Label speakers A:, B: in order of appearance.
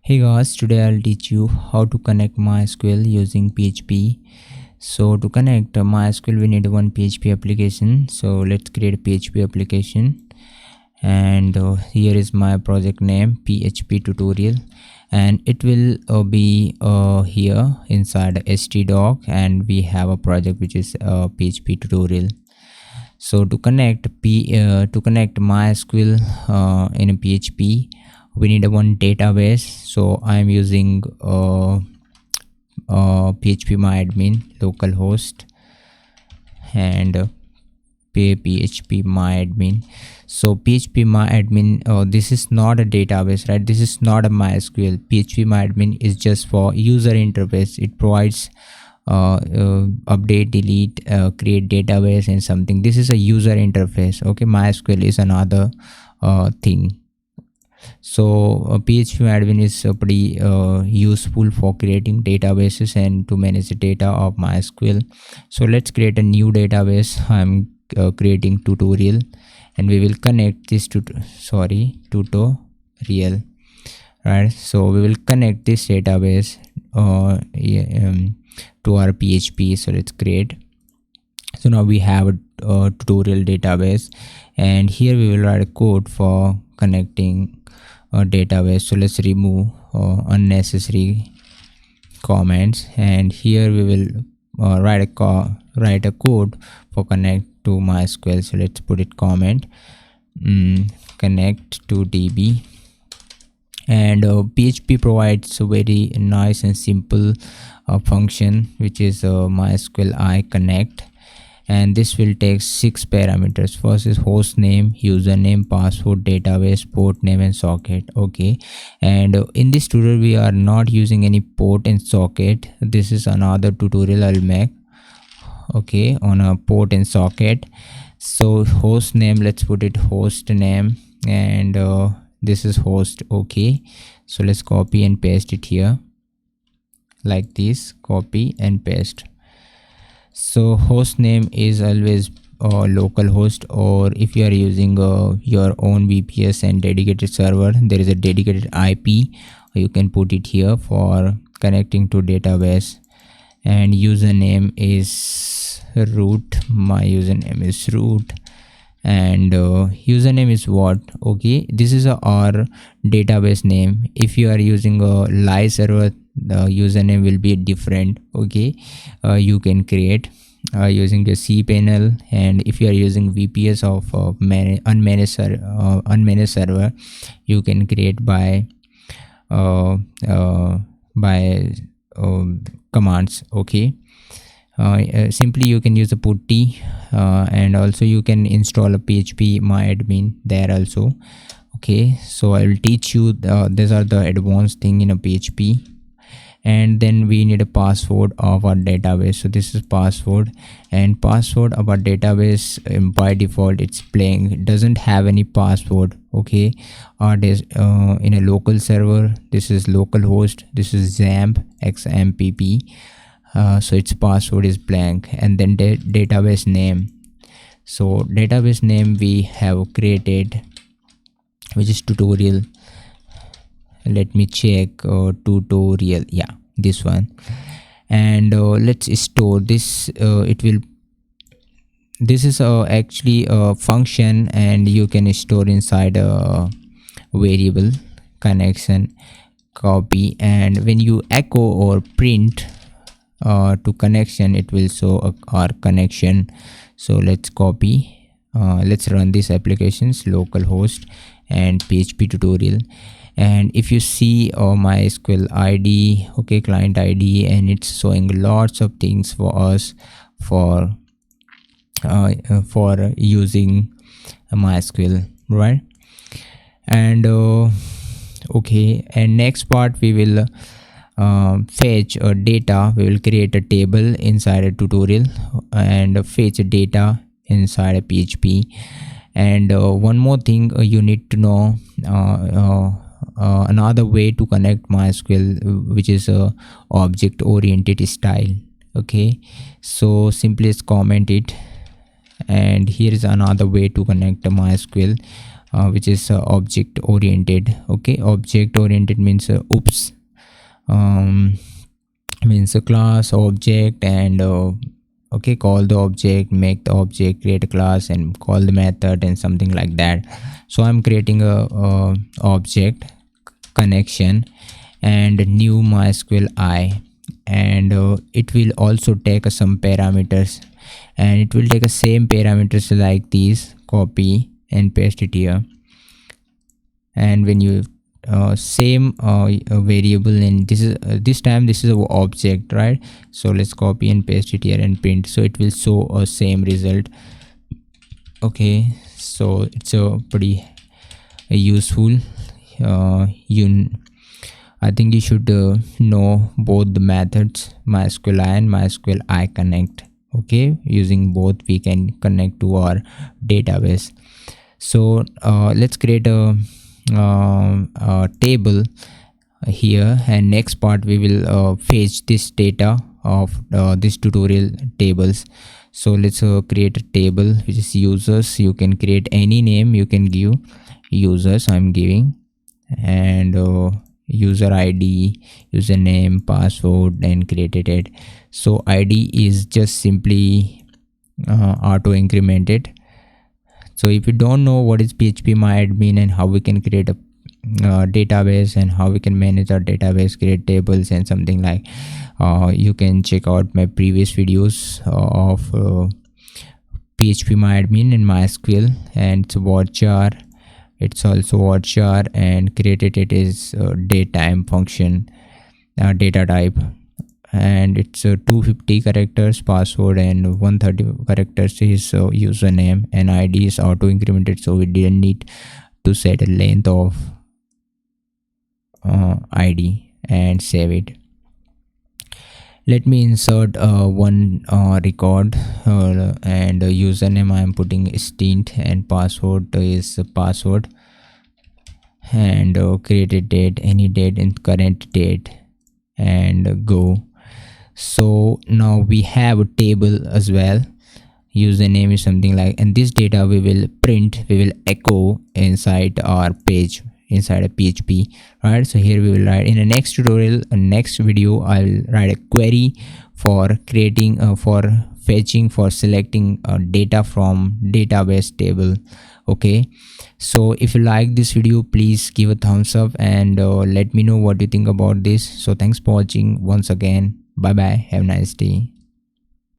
A: Hey guys, today I'll teach you how to connect MySQL using PHP. So to connect MySQL, we need one PHP application. So let's create a PHP application. And here is my project name, PHP tutorial. And it will be here inside htdoc, and we have a project which is PHP tutorial. So to connect MySQL in a PHP, we need one database. So I'm using PHP myadmin localhost and PHP myadmin. So PHP myadmin, this is not a database, right? This is not a MySQL. PHP myadmin is just for user interface. It provides update, delete, create database and something. This is a user interface. Okay, MySQL is another thing. So PHP admin is pretty useful for creating databases and to manage the data of MySQL. So let's create a new database. I'm creating tutorial, and we will connect this to tutorial, right? So we will connect this database to our PHP. So let's create. So now we have a tutorial database, and here we will write a code for connecting a database. So let's remove unnecessary comments, and here we will write a code for connect to MySQL. So let's put it comment connect to DB. And PHP provides a very nice and simple function, which is MySQLi connect, and this will take 6 parameters. First is host name, username, password, database, port name and socket. Okay, and in this tutorial we are not using any port and socket. This is another tutorial I'll make, okay, on a port and socket. So host name, let's put it host name, and this is host. Okay, so let's copy and paste it here like this, copy and paste. So host name is always local host, or if you are using your own VPS and dedicated server, there is a dedicated IP, you can put it here for connecting to database. And username is root. My username is root, and username is what? Okay, this is our database name. If you are using a live server, the username will be different. Okay, you can create using the cpanel, and if you are using VPS of unmanaged server, you can create by commands. Okay, simply you can use a putty, and also you can install a PHP myadmin there also. Okay, so I will teach you these are the advanced thing in a PHP. And then we need a password of our database. So this is password, and password of our database by default it's blank, it doesn't have any password. Okay, in a local server, this is localhost, this is XAMPP XMPP. So its password is blank. And then database name. So database name we have created, which is tutorial. Let me check tutorial, yeah, this one. And let's store this. This is actually a function, and you can store inside a variable connection, copy, and when you echo or print to connection, it will show our connection. So let's copy, let's run these applications, localhost and PHP tutorial. And if you see MySQL ID, okay, client ID, and it's showing lots of things for us for using MySQL, right? And okay, and next part we will fetch data. We will create a table inside a tutorial and fetch data inside a PHP. And one more thing you need to know, another way to connect MySQL, which is a object oriented style. Okay, so simply comment it. And here is another way to connect MySQL which is object oriented. Okay, object oriented means oops, um, means a class object, and okay, call the object, make the object, create a class, and call the method, and something like that. So I'm creating a object connection and new MySQLi, and it will also take some parameters, and it will take the same parameters like these, copy and paste it here. And when you same variable, and this time this is a object, right? So let's copy and paste it here and print, so it will show a same result. Okay, so it's a pretty useful. You I think you should know both the methods, MySQLi and MySQLi connect. Okay, using both we can connect to our database. So let's create a table here, and next part we will fetch this data of this tutorial tables. So let's create a table which is users. You can create any name, you can give users, I'm giving, and user id, username, password, and created it. So id is just simply auto incremented. So if you don't know what is php myadmin and how we can create a database and how we can manage our database, create tables and something like, you can check out my previous videos of php myadmin and mysql, and it's varchar. It's also varchar, and created it is datetime function, data type, and it's 250 characters password and 130 characters is username, and id is auto incremented, so we didn't need to set a length of id, and save it. Let me insert one record, and username I am putting stint, and password is password, and created date, any date in current date, and go. So now we have a table as well. Username is something like, and this data we will print, we will echo inside our page, inside a php, right? So here we will write in the next tutorial, next video, I'll write a query for creating for fetching, for selecting data from database table. Okay, so if you like this video, please give a thumbs up, and let me know what you think about this. So thanks for watching once again. Bye bye, have a nice day.